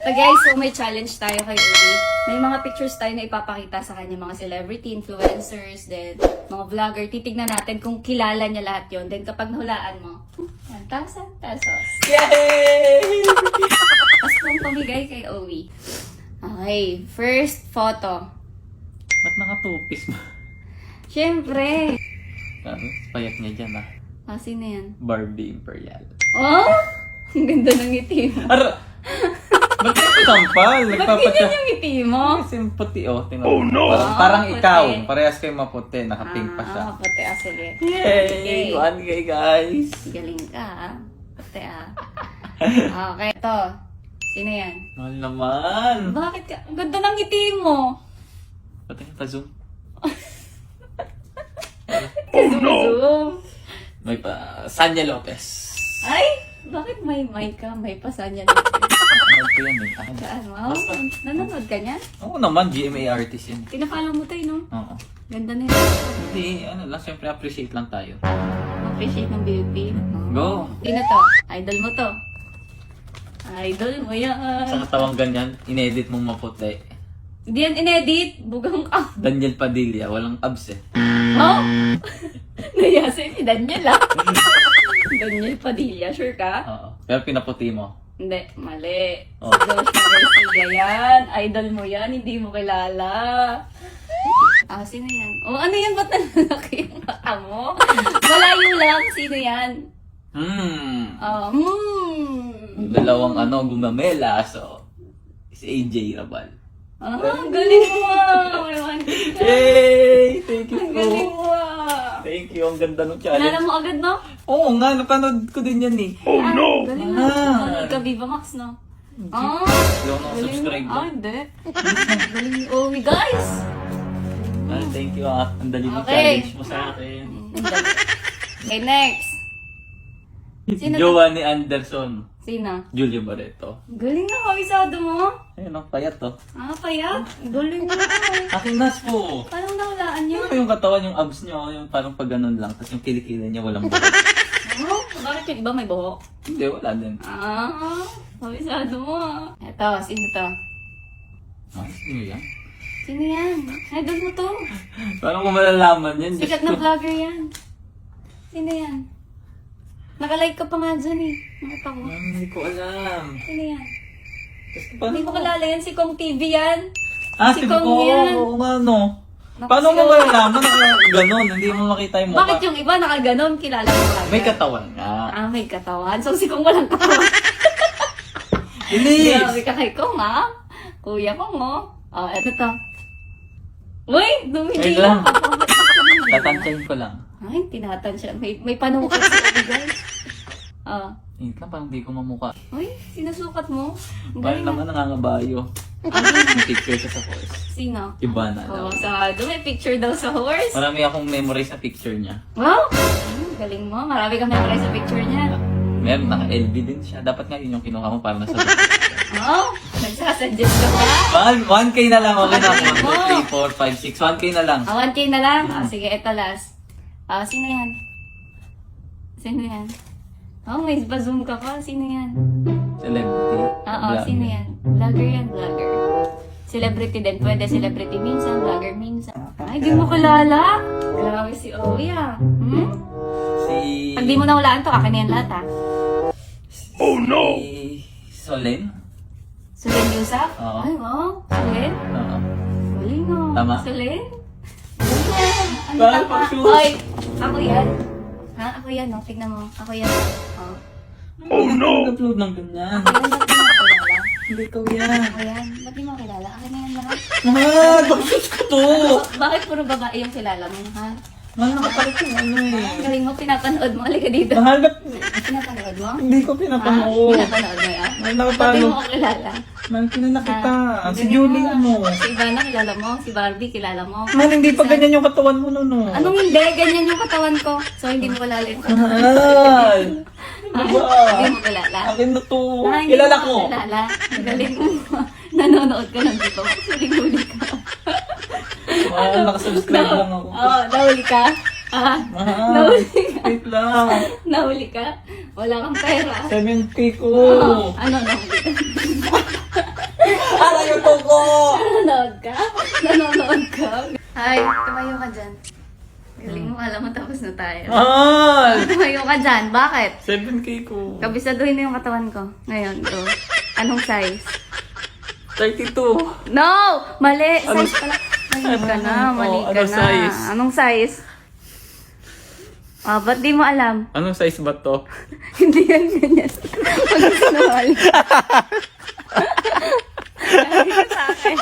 So guys, so may challenge tayo kay Uli. May mga pictures tayo na ipapakita sa kanya, mga celebrity, influencers, then mga vlogger. Titignan natin kung kilala niya lahat yon. Then kapag nahulaan mo, 1,000 pesos. Yay! Tapos kung pamigay kay Owie. Okay, first photo. Ba't naka-two-piece mo? Siyempre. Payat niya dyan ah. Sino yan? Barbie Imperial. Oh! Ang ganda ng ngiti mo. Ba't kayo sampal? Ba't ganyan yung ngiti mo? Kasi yung puti oh. Tingnan mo. Parang puti. ikaw. Parehas kayo maputi. Naka-pink pa siya. Puti. Sige. Yay! 1K guys! Galing ka Puti Okay, ito. Sino yan? Mahal naman. Bakit ka? Ang ganda ng ngiti mo. Pati ka pa-zoom. Zoom. May pa... Sanya Lopez. Ay! Bakit may mic ka? May pasanya na. Nanonood ko yan eh. Ako. Saan mo? Nanonood ka niyan? Oo naman, GMA artist yun. Pinapala mo tayo, no? Oo. Ganda na yun. Hindi, ano lang, siyempre appreciate lang tayo. Appreciate ng beauty. Go! Sino to? Idol mo to. Idol mo yan. Sa katawang ganyan, inedit mong maputi. Hindi yan inedit. Bugang ka. Daniel Padilla, walang abs eh. Oh? Nayasa si Daniel Daniel Padilla, sure ka? Oo. Pero pinaputi mo. Hindi, mali. Oh. Si Josh Garcia yan. Idol mo yan, hindi mo kilala. Sino yan? Ano yan? Ba't nalalaki yung mata mo? Malayo lang. Sino yan? Dalawang gumamela. So, si AJ Rabal. Ang galing mo. Yay! Thank you Ang po. galing mo. Thank you. Ang ganda ng Kilala challenge. mo agad, no? Oo nga, napanood ko din yan eh. Galing mo. Manood ka Viva Max, no? Hindi ako nakasubscribe lang. Hindi. Galing ni Owie, guys. Thank you. Ang dali ng Okay. challenge mo sa akin. Okay, next. Sino to? Jowa ni Anderson. Sino? Julia Barreto. Galing na, kawisado mo. Ayun ang payat to. Payat. Galing mo. Akin nas po. Parang nawalaan niyo. Ano yung katawan, yung abs niyo, yung parang pag ganun lang. Tapos yung kilikili niya walang buhok. Bakit yung iba may buhok? Hindi, wala din. Kawisado mo. Eto, sino to? Sino yan? Sino yan? Idol mo to. Parang kung malalaman yan. Sikat na vlogger yan. Sino yan? Nakalike ka pa nga dyan eh. Nakita ko. Hindi ko alam. Sino yan? Paano Hindi mo kilala yan. Si Kong TV yan. si Kong Kong yan. Oo nga, no. Naku, Paano si mo Kong. malalaman na gano'n? Hindi mo makita yung mukha. Bakit yung iba nakaganon? Kilala mo kagad? May katawan nga. May katawan. So si Kong walang katawan. Ilis! Grabe ka kay Kong ha? Kuya Kong mo. Eto to. Uy! Dumidi Wait lang. lang. Tatansyahin ko lang. Ay, tinatansya. May panukat si Owie, guys. Wait lang, parang di ko mamukha. Uy, sinusukat mo. Ang Parang galing naman nangangabayo. Ano? May picture ka sa horse. Sino? Iba na daw. May picture daw sa horse. Marami akong memory sa picture niya. Wow! Galing mo. Marami kang memory sa picture niya. Meron, naka-LV din siya. Dapat nga yun yung kinuha mo para nasa Oh, nagsasuggest ka pa? 1K na lang. Okay na. Galing mo. 1, 2, 3, 4, 5, 6. 1K na lang. 1K na lang? Sige, ito last. Sino yan? Sino yan? May pa-zoom ka pa. Sino yan? Celebrity. Vlog. Sino yan? Vlogger yan, vlogger. Celebrity din. Pwede celebrity minsan, vlogger minsan. Ay, di mo kilala? Grabe si Owie Si... Pag di mo nahulaan to, akin yan lahat Oh no! Si Solen? Sulen Yusuf? Oo. Ay, wow. Sulen? Oo. Galing mo. Tama. Sulen? Galing. Ano Bakit tama? pang shoes? Oy, ako yan. Ako yan, no? Tignan mo. Ako yan. Oh no! Nag-upload ng ganyan. Ako yan, ba't di mo kilala? Hindi ikaw yan. Ako yan, ba't di mo kilala? Akin na yan lahat. Bakit ko to? Bakit puro babae yung kilala mo, ha? Mahal nakapalit yung ano eh. Galing mo, pinapanood mo. Halika dito. Mahal na... Pinapanood mo? Hindi ko pinapanood. Pinapanood mo yan? Mahal Ba't di nakapalo. mo ko kilala? Mahal kilala kita. Si Galing Julie mo. mo. Si Ivana, kilala mo. Si Barbie, kilala mo. Mahal hindi pa ganyan yung katawan mo no no. Anong hindi? Ganyan yung katawan ko. So, hindi mo kilala yung katawan. Mahal. Diba? Hindi mo kilala. Akin na to. Hindi Kilala mo ko. Kilala. Galing mo. Nanonood ka ng dito. Huli-huli ka. Mahal, nakasubscribe lang ako. Nahuli ka? Mahal. Nahuli ka? Wait lang. Nahuli ka? Wala kang pera. 7K ko. Ano nahuli ka? Nanonood ka? Nanonood ka? Ay, tumayo ka dyan. Galing mo, alam mo tapos na tayo. Mahal! Tumayo ka dyan. Bakit? 7K ko. Kabisaduhin mo yung katawan ko. Ngayon, go. Anong size? 32. No! Mali! Size pala. Mali ka na, mali Oh, ka anong na. size? Anong size? Ah, ba't di mo alam? Anong size ba to? Hindi yan ganyan. Pag sinawali. Sabi ka sa akin.